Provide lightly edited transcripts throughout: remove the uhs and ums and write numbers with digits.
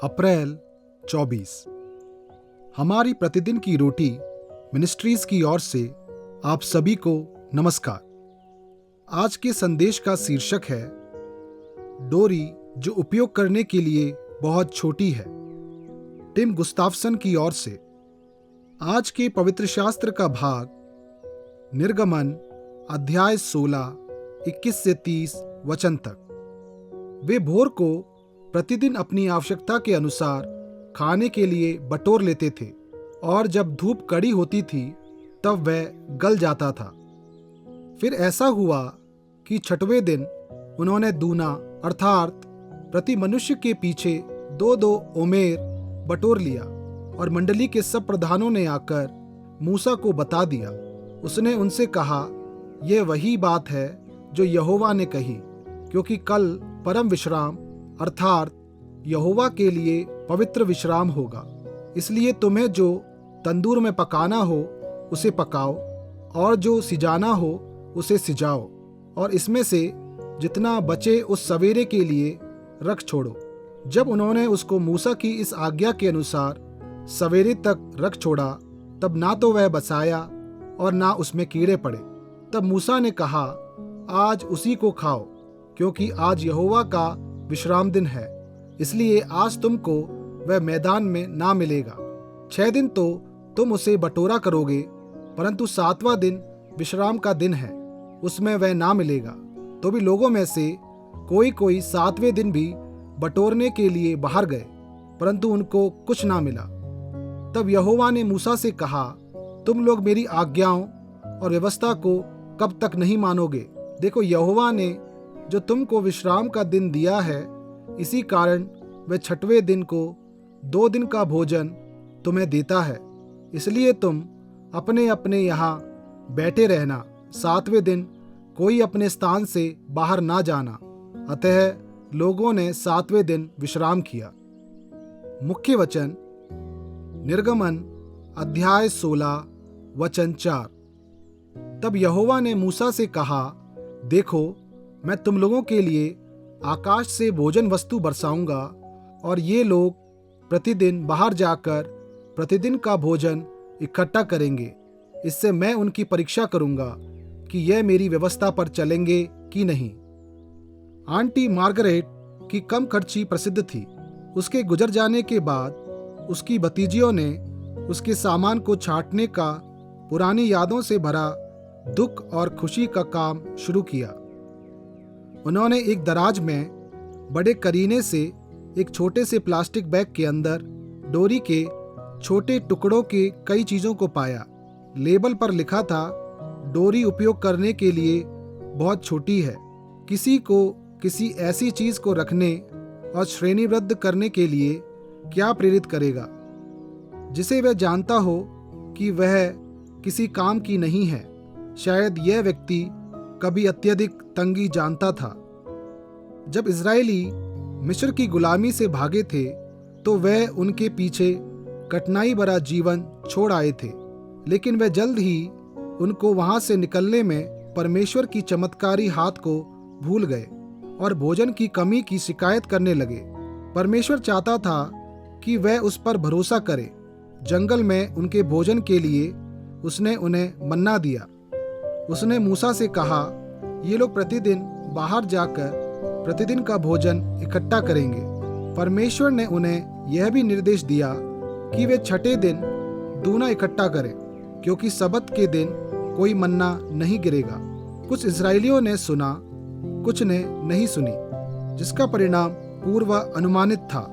अप्रैल 24। हमारी प्रतिदिन की रोटी मिनिस्ट्रीज की ओर से आप सभी को नमस्कार। आज के संदेश का शीर्षक है डोरी जो उपयोग करने के लिए बहुत छोटी है। टिम गुस्ताफसन की ओर से। आज के पवित्र शास्त्र का भाग निर्गमन अध्याय 16 21 से 30 वचन तक। वे भोर को प्रतिदिन अपनी आवश्यकता के अनुसार खाने के लिए बटोर लेते थे और जब धूप कड़ी होती थी तब वह गल जाता था। फिर ऐसा हुआ कि छठवें दिन उन्होंने दूना अर्थात प्रति मनुष्य के पीछे 2-2 ओमेर बटोर लिया और मंडली के सब प्रधानों ने आकर मूसा को बता दिया। उसने उनसे कहा, यह वही बात है जो यहोवा ने कही, क्योंकि कल परम विश्राम अर्थात यहोवा के लिए पवित्र विश्राम होगा। इसलिए तुम्हें जो तंदूर में पकाना हो उसे पकाओ और जो सिजाना हो उसे सिजाओ, और इसमें से जितना बचे उस सवेरे के लिए रख छोड़ो। जब उन्होंने उसको मूसा की इस आज्ञा के अनुसार सवेरे तक रख छोड़ा तब ना तो वह बसाया और ना उसमें कीड़े पड़े। तब मूसा ने कहा, आज उसी को खाओ, क्योंकि आज यहोवा का विश्राम दिन है, इसलिए आज तुमको वह मैदान में ना मिलेगा। 6 दिन तो तुम उसे बटोरा करोगे, परंतु 7वां दिन विश्राम का दिन है, उसमें वह ना मिलेगा। तो भी लोगों में से कोई 7वें दिन भी बटोरने के लिए बाहर गए, परंतु उनको कुछ ना मिला। तब यहोवा ने मूसा से कहा, तुम लोग मेरी आज्ञाओं और व्यवस्था को कब तक नहीं मानोगे? देखो, यहोवा ने जो तुमको विश्राम का दिन दिया है, इसी कारण वह 6वें दिन को 2 दिन का भोजन तुम्हें देता है। इसलिए तुम अपने अपने यहाँ बैठे रहना, 7वें दिन कोई अपने स्थान से बाहर ना जाना। अतः लोगों ने 7वें दिन विश्राम किया। मुख्य वचन निर्गमन अध्याय 16 वचन 4। तब यहोवा ने मूसा से कहा, देखो, मैं तुम लोगों के लिए आकाश से भोजन वस्तु बरसाऊंगा और ये लोग प्रतिदिन बाहर जाकर प्रतिदिन का भोजन इकट्ठा करेंगे। इससे मैं उनकी परीक्षा करूंगा कि यह मेरी व्यवस्था पर चलेंगे कि नहीं। आंटी मार्गरेट की कम खर्ची प्रसिद्ध थी। उसके गुजर जाने के बाद उसकी भतीजियों ने उसके सामान को छांटने का पुरानी यादों से भरा दुख और खुशी का काम शुरू किया। उन्होंने एक दराज में बड़े करीने से एक छोटे से प्लास्टिक बैग के अंदर डोरी के छोटे टुकड़ों के कई चीज़ों को पाया। लेबल पर लिखा था, डोरी उपयोग करने के लिए बहुत छोटी है। किसी को किसी ऐसी चीज़ को रखने और श्रेणीबद्ध करने के लिए क्या प्रेरित करेगा जिसे वह जानता हो कि वह किसी काम की नहीं है? शायद यह व्यक्ति कभी अत्यधिक तंगी जानता था। जब इजरायली मिस्र की गुलामी से भागे थे तो वह उनके पीछे कठिनाई भरा जीवन छोड़ आए थे, लेकिन वे जल्द ही उनको वहां से निकलने में परमेश्वर की चमत्कारी हाथ को भूल गए और भोजन की कमी की शिकायत करने लगे। परमेश्वर चाहता था कि वह उस पर भरोसा करे। जंगल में उनके भोजन के लिए उसने उन्हें मन्ना दिया। उसने मूसा से कहा, ये लोग प्रतिदिन बाहर जाकर प्रतिदिन का भोजन इकट्ठा करेंगे। परमेश्वर ने उन्हें यह भी निर्देश दिया कि वे 6ठे दिन दूना इकट्ठा करें, क्योंकि सबत के दिन कोई मन्ना नहीं गिरेगा। कुछ इजरायलियों ने सुना, कुछ ने नहीं सुनी, जिसका परिणाम पूर्व अनुमानित था।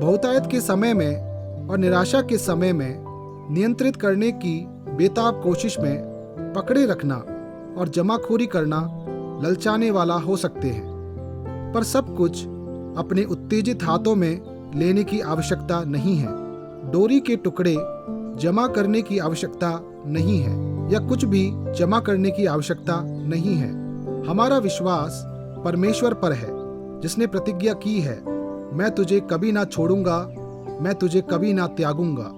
बहुतायत के समय में और निराशा के समय में नियंत्रित करने की बेताब कोशिश में पकड़े रखना और जमाखोरी करना ललचाने वाला हो सकते हैं, पर सब कुछ अपने उत्तेजित हाथों में लेने की आवश्यकता नहीं है। डोरी के टुकड़े जमा करने की आवश्यकता नहीं है या कुछ भी जमा करने की आवश्यकता नहीं है। हमारा विश्वास परमेश्वर पर है, जिसने प्रतिज्ञा की है, मैं तुझे कभी ना छोड़ूंगा, मैं तुझे कभी ना त्यागूंगा।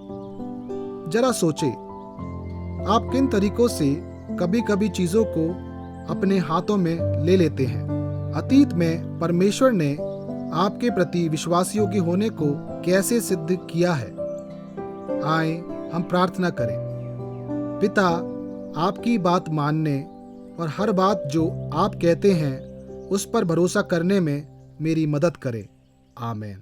जरा सोचे, आप किन तरीकों से कभी कभी चीजों को अपने हाथों में ले लेते हैं। अतीत में परमेश्वर ने आपके प्रति विश्वास योग्य होने को कैसे सिद्ध किया है। आए हम प्रार्थना करें। पिता, आपकी बात मानने और हर बात जो आप कहते हैं उस पर भरोसा करने में मेरी मदद करें। आमीन।